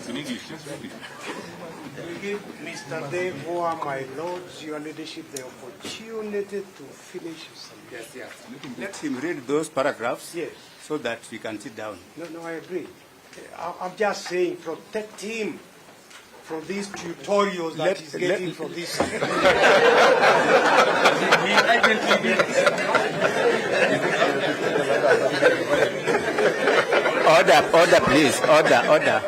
In English, just read it. We give Mr. Devoa, my lords, your leadership, the opportunity to finish his subject. Yes. Let him read those paragraphs. Yes. So that we can sit down. No, I agree. I'm just saying, protect him from these tutorials that he's getting from this side. Order, please. Order.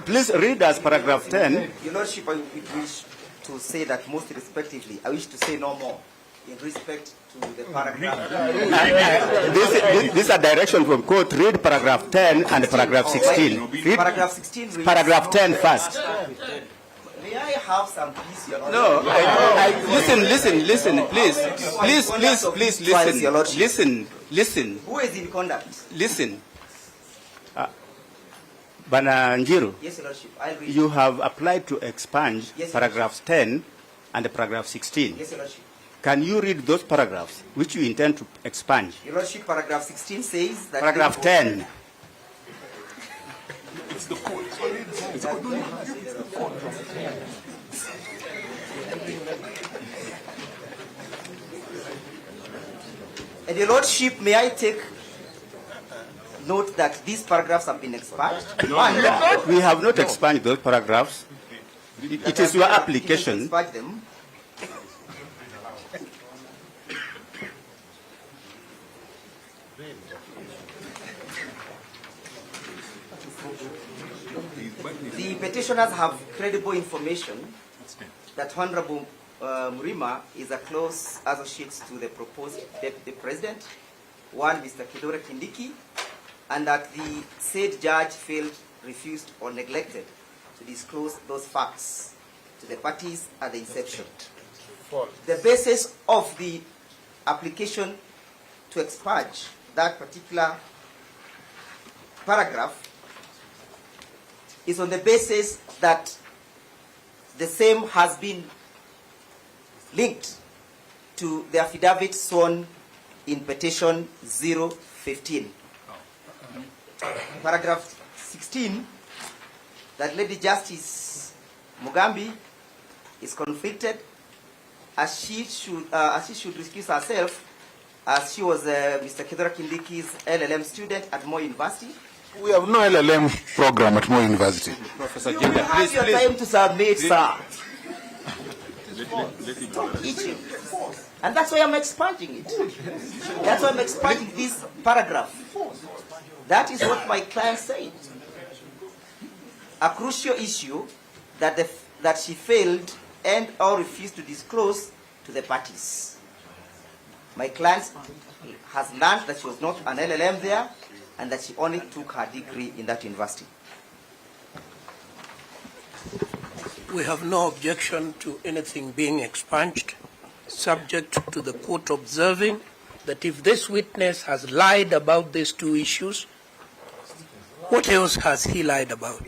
Please read us paragraph 10. Your Lordship, I wish to say that most respectively, I wish to say no more in respect to the paragraph. This is a direction from court. Read paragraph 10 and paragraph 16. Read Paragraph 16 reads, paragraph 10 first. may I have some peace, Your Lordship? No, listen, please, Your Lordship. listen. Who is in conduct? Listen. Bana Njiru, Yes, Your Lordship, I'll read. you have applied to expunge Yes, paragraphs 10 and paragraph 16. Yes, Your Lordship. Can you read those paragraphs which you intend to expunge? Your Lordship, paragraph 16 says that... Paragraph 10. It's the court. And Your Lordship, may I take note that these paragraphs have been expunged? We have not expunged those paragraphs. It is your application. Expunged them. The petitioners have credible information that Honorable Murima is a close associate to the proposed deputy president, one Mr. Kidore Kindiki, and that the said judge failed, refused, or neglected to disclose those facts to the parties at the inception. The basis of the application to expunge that particular paragraph is on the basis that the same has been linked to the affidavit sworn in petition 015. Paragraph 16, that Lady Justice Mugambi is conflicted as she should excuse herself, as she was Mr. Kidora Kindiki's LLM student at Moi University. We have no LLM program at Moi University. Professor You Jenda, have your time to submit, sir. Let him. And that's why I'm expunging it. That's why I'm expunging this paragraph. That is what my client said. A crucial issue that she failed and or refused to disclose to the parties. My client has learned that she was not an LLM there and that she only took her degree in that university. We have no objection to anything being expunged, subject to the court observing that if this witness has lied about these two issues, what else has he lied about?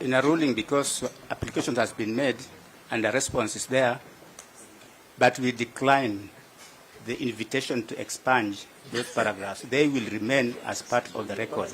In a ruling, because application has been made and the response is there, but we decline the invitation to expunge those paragraphs. They will remain as part of the record.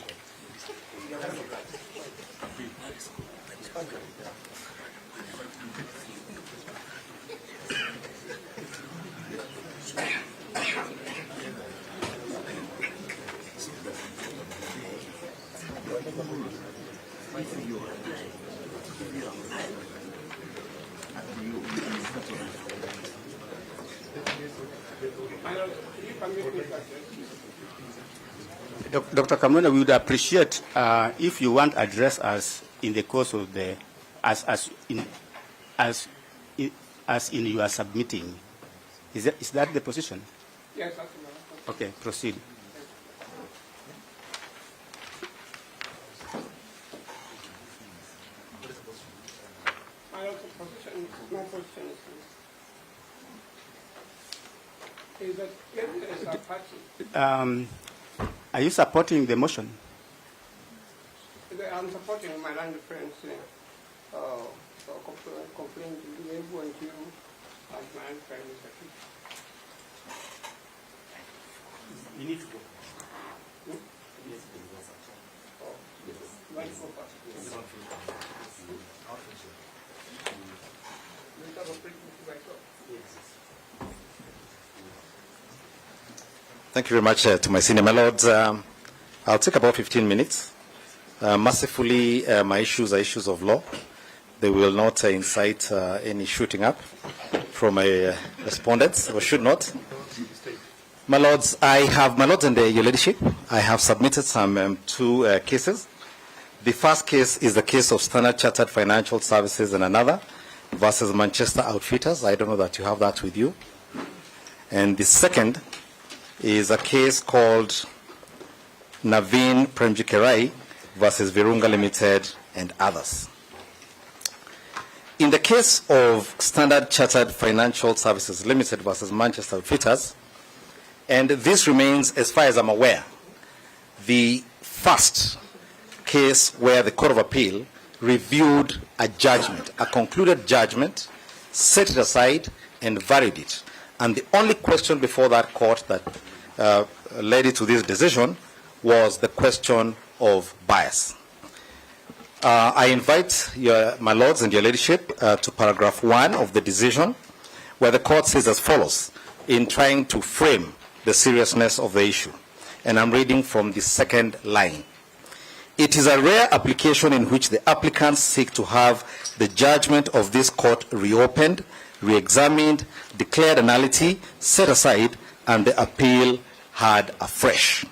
Dr. Kamona, we would appreciate if you want to address us in the course of the as in you are submitting. Is that the position? Yes, that's right. Okay, proceed. My position is that if there is a party, Are you supporting the motion? I'm supporting my land friends complaint to everyone to as my land friend is You need to go. Thank you very much to my senior. My lords, I'll take about 15 minutes. Mercifully, my issues are issues of law. They will not incite any shooting up from my respondents, or should not. My lords, my lords and your leadership, I have submitted some two cases. The first case is the case of Standard Chartered Financial Services and another versus Manchester Outfitters. I don't know that you have that with you. And the second is a case called Naveen Premjikerai versus Virunga Limited and others. In the case of Standard Chartered Financial Services Limited versus Manchester Outfitters, and this remains, as far as I'm aware, the first case where the Court of Appeal reviewed a judgment, a concluded judgment, set it aside and varied it. And the only question before that court that led it to this decision was the question of bias. I invite my lords and your leadership to paragraph 1 of the decision, where the court says as follows in trying to frame the seriousness of the issue. And I'm reading from the second line. It is a rare application in which the applicants seek to have the judgment of this court reopened, re-examined, declared a nullity, set aside, and the appeal heard afresh.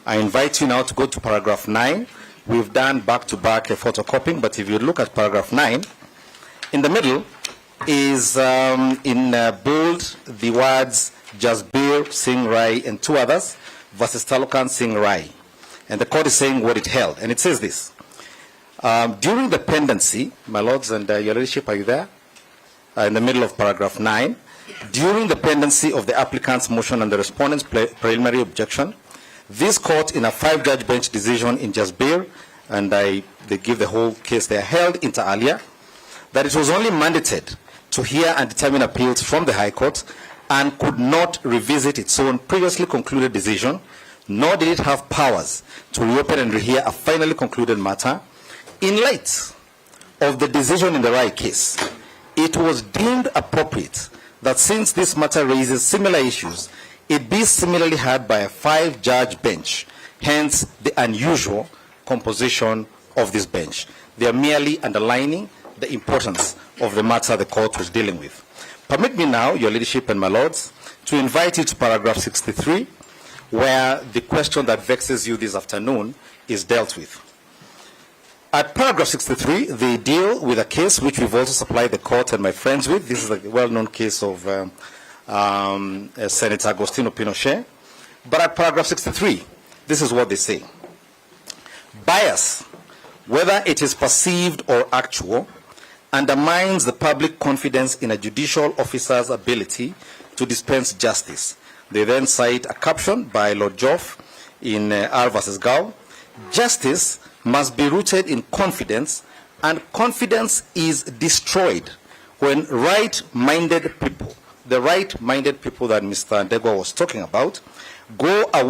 I invite you now to go to paragraph 9. We've done back-to-back photocopying, but if you look at paragraph 9, in the middle is in bold the words Jasbir Singh Rai and two others versus Talukan Singh Rai. And the court is saying what it held. And it says this. During the pendency, my lords and your leadership, are you there? In the middle of paragraph 9, during the pendency of the applicant's motion and the respondent's preliminary objection, this court, in a 5-judge bench decision in Jasbir, and they give the whole case there, held inter alia, that it was only mandated to hear and determine appeals from the High Court and could not revisit its own previously concluded decision, nor did it have powers to reopen and rehear a finally concluded matter. In light of the decision in the Rai case, it was deemed appropriate that since this matter raises similar issues, it be similarly heard by a 5-judge bench, hence the unusual composition of this bench. They are merely underlining the importance of the matter the court was dealing with. Permit me now, your leadership and my lords, to invite you to paragraph 63, where the question that vexes you this afternoon is dealt with. At paragraph 63, they deal with a case which we've also supplied the court and my friends with. This is a well-known case of Senator Agostino Pinochet. But at paragraph 63, this is what they say. Bias, whether it is perceived or actual, undermines the public confidence in a judicial officer's ability to dispense justice. They then cite a caption by Lord Joff in R versus Gao. Justice must be rooted in confidence, and confidence is destroyed when right-minded people, the right-minded people that Mr. Ndegwa was talking about, go away